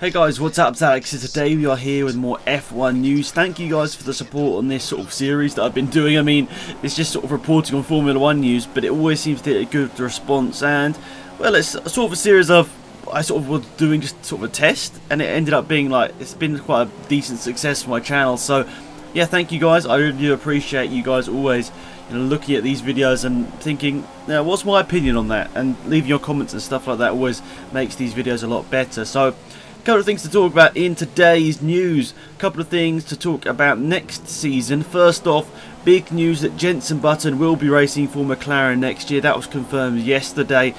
Hey guys, what's up? It's Alex. So today we are here with more F1 news. Thank you guys for the support on this sort of series that I've been doing. I mean, it's just sort of reporting on Formula 1 news, but it always seems to get a good response. And, well, it's sort of a series of, I sort of was doing just sort of a test, and it ended up being like, it's been quite a decent success for my channel. So, yeah, thank you guys. I really do appreciate you guys always, you know, looking at these videos and thinking, now, what's my opinion on that? And leaving your comments and stuff like that always makes these videos a lot better. So, a couple of things to talk about in today's news. A couple of things to talk about next season. First off, big news that Jenson Button will be racing for Mclaren next year. That was confirmed yesterday.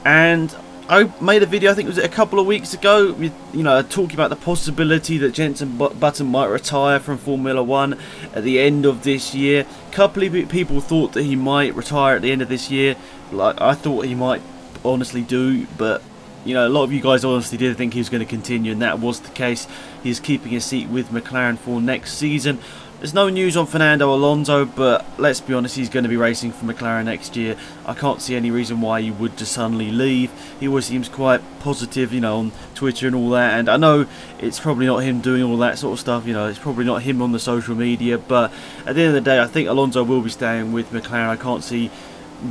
And I made a video, I think it was a couple of weeks ago, with, you know, talking about the possibility that Jenson Button might retire from Formula 1 at the end of this year. A couple of people thought that he might retire at the end of this year. Like, I thought he might honestly do, but you know, a lot of you guys honestly did think he was going to continue, and that was the case. He's keeping his seat with McLaren for next season. There's no news on Fernando Alonso, but let's be honest, he's going to be racing for McLaren next year. I can't see any reason why he would just suddenly leave. He always seems quite positive, you know, on Twitter and all that. And I know it's probably not him doing all that sort of stuff, you know, it's probably not him on the social media. But at the end of the day, I think Alonso will be staying with McLaren. I can't see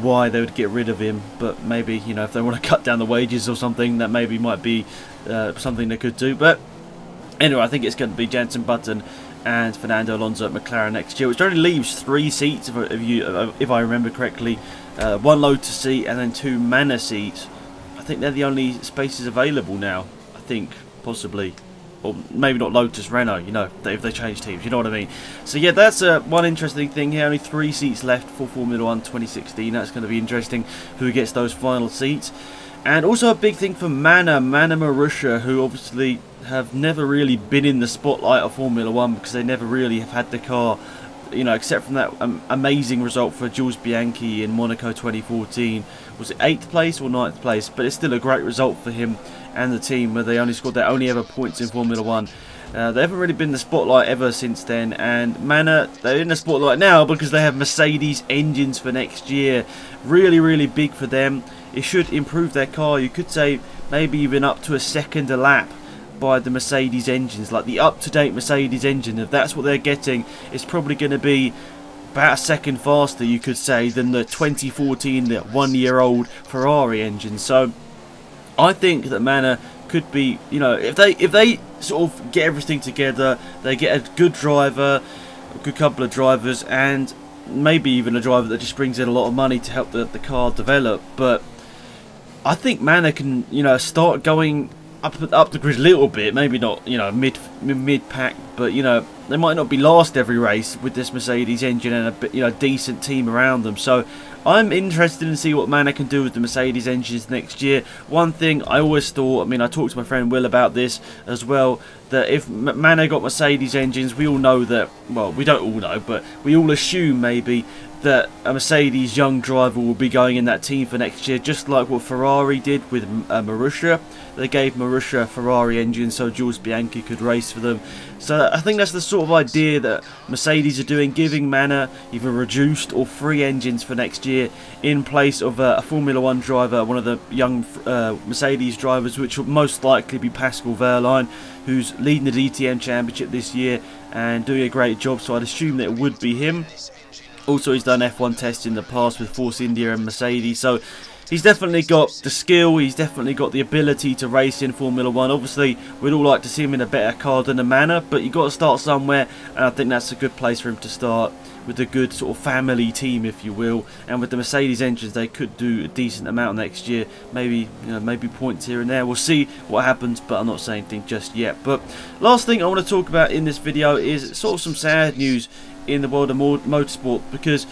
why they would get rid of him, but maybe, you know, if they want to cut down the wages or something, that maybe might be something they could do. But anyway, I think it's going to be Jenson Button and Fernando Alonso at McLaren next year, which only leaves 3 seats if I remember correctly. 1 Lotus seat and then 2 Manor seats. I think they're the only spaces available now, I think, possibly. Or maybe not Lotus, Renault, you know, if they change teams, you know what I mean. So yeah, that's one interesting thing here. Only 3 seats left for Formula 1 2016. That's going to be interesting, who gets those final seats. And also a big thing for Manor Marussia, who obviously have never really been in the spotlight of Formula 1 because they never really have had the car, you know, except from that amazing result for Jules Bianchi in Monaco 2014. Was it 8th place or 9th place? But it's still a great result for him and the team, where they only scored their only ever points in Formula 1. They haven't really been in the spotlight ever since then, and Manor, they're in the spotlight now because they have Mercedes engines for next year. Really, really big for them. It should improve their car. You could say maybe even up to a second a lap by the Mercedes engines, like the up-to-date Mercedes engine. If that's what they're getting, it's probably going to be about a second faster, you could say, than the 2014, the 1-year-old Ferrari engine. So I think that Manor could be, you know, if they sort of get everything together, they get a good driver, a good couple of drivers, and maybe even a driver that just brings in a lot of money to help the car develop. But I think Manor can, you know, start going up the grid a little bit, maybe not, you know, mid pack, but you know, they might not be last every race with this Mercedes engine and a bit, you know, decent team around them. So I'm interested in see what Manor can do with the Mercedes engines next year. One thing I always thought, I mean, I talked to my friend Will about this as well, that if Manor got Mercedes engines, we all know that, well, we don't all know, but we all assume maybe that a Mercedes young driver will be going in that team for next year, just like what Ferrari did with Marussia. They gave Marussia a Ferrari engine so Jules Bianchi could race for them. So I think that's the sort of idea that Mercedes are doing, giving Manor either reduced or free engines for next year in place of a Formula 1 driver, one of the young Mercedes drivers, which will most likely be Pascal Wehrlein, who's leading the DTM Championship this year and doing a great job, so I'd assume that it would be him. Also, he's done F1 tests in the past with Force India and Mercedes, so he's definitely got the skill, he's definitely got the ability to race in Formula 1. Obviously, we'd all like to see him in a better car than a Manor, but you've got to start somewhere, and I think that's a good place for him to start, with a good sort of family team, if you will. And with the Mercedes engines, they could do a decent amount next year, maybe, you know, maybe points here and there. We'll see what happens, but I'm not saying anything just yet. But last thing I want to talk about in this video is sort of some sad news in the world of motorsport, because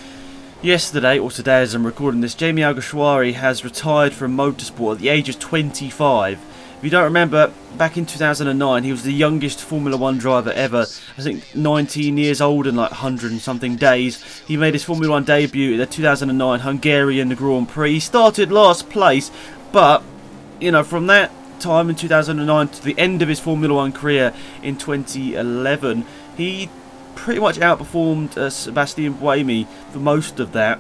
yesterday, or today as I'm recording this, Jamie Alguersuari has retired from motorsport at the age of 25. If you don't remember, back in 2009, he was the youngest Formula 1 driver ever. I think 19 years old and like 100 and something days. He made his Formula 1 debut at the 2009 Hungarian Grand Prix. He started last place, but, you know, from that time in 2009 to the end of his Formula 1 career in 2011, he pretty much outperformed Sebastian Buemi for most of that,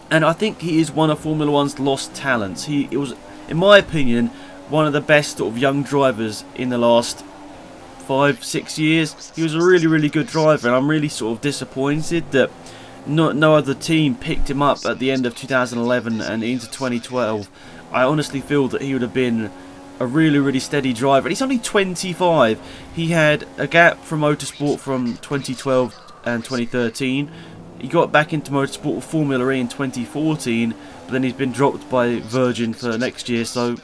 and I think he is one of Formula 1's lost talents. He was, in my opinion, one of the best sort of young drivers in the last 5-6 years. He was a really good driver, and I'm really sort of disappointed that no other team picked him up at the end of 2011 and into 2012. I honestly feel that he would have been a really steady driver. And he's only 25. He had a gap from motorsport from 2012 and 2013. He got back into motorsport with Formula E in 2014, but then he's been dropped by Virgin for next year, so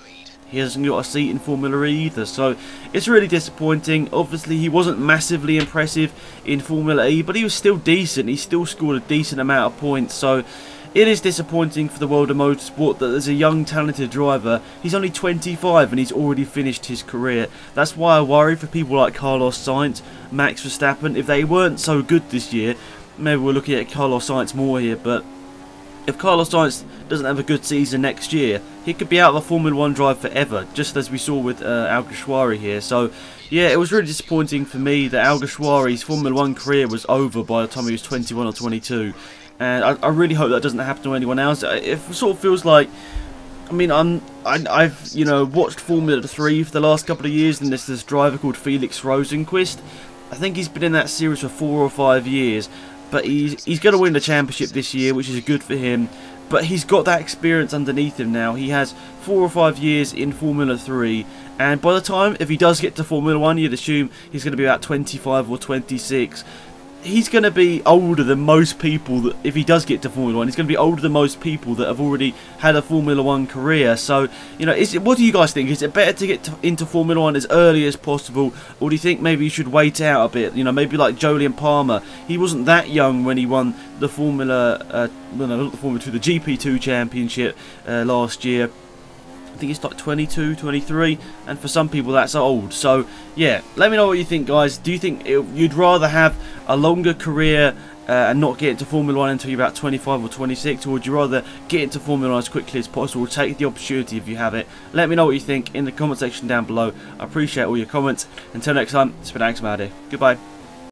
he hasn't got a seat in Formula E either. So it's really disappointing. Obviously, he wasn't massively impressive in Formula E, but he was still decent. He still scored a decent amount of points. So it is disappointing for the world of motorsport that there's a young, talented driver. He's only 25 and he's already finished his career. That's why I worry for people like Carlos Sainz, Max Verstappen. If they weren't so good this year, maybe we're looking at Carlos Sainz more here, but if Carlos Sainz doesn't have a good season next year, he could be out of a Formula 1 drive forever, just as we saw with Alguersuari here. So, yeah, it was really disappointing for me that Alguersuari's Formula 1 career was over by the time he was 21 or 22. And I really hope that doesn't happen to anyone else. It sort of feels like, I mean, I've watched Formula 3 for the last couple of years, and there's this driver called Felix Rosenqvist. I think he's been in that series for 4 or 5 years. But he's going to win the championship this year, which is good for him. But he's got that experience underneath him now. He has 4 or 5 years in Formula 3. And by the time, if he does get to Formula 1, you'd assume he's going to be about 25 or 26. He's going to be older than most people, that if he does get to Formula 1, he's going to be older than most people that have already had a Formula 1 career. So, what do you guys think? Is it better to get into Formula 1 as early as possible, or do you think maybe you should wait out a bit? Maybe like Jolyon Palmer. He wasn't that young when he won the Formula, not the Formula 2, the GP2 championship last year. I think it's like 22, 23, and for some people that's old. So yeah, let me know what you think, guys. Do you think you'd rather have a longer career and not get into Formula 1 until you're about 25 or 26, or would you rather get into Formula 1 as quickly as possible? Take the opportunity if you have it. Let me know what you think in the comment section down below. I appreciate all your comments. Until next time, it's been Alex. Goodbye.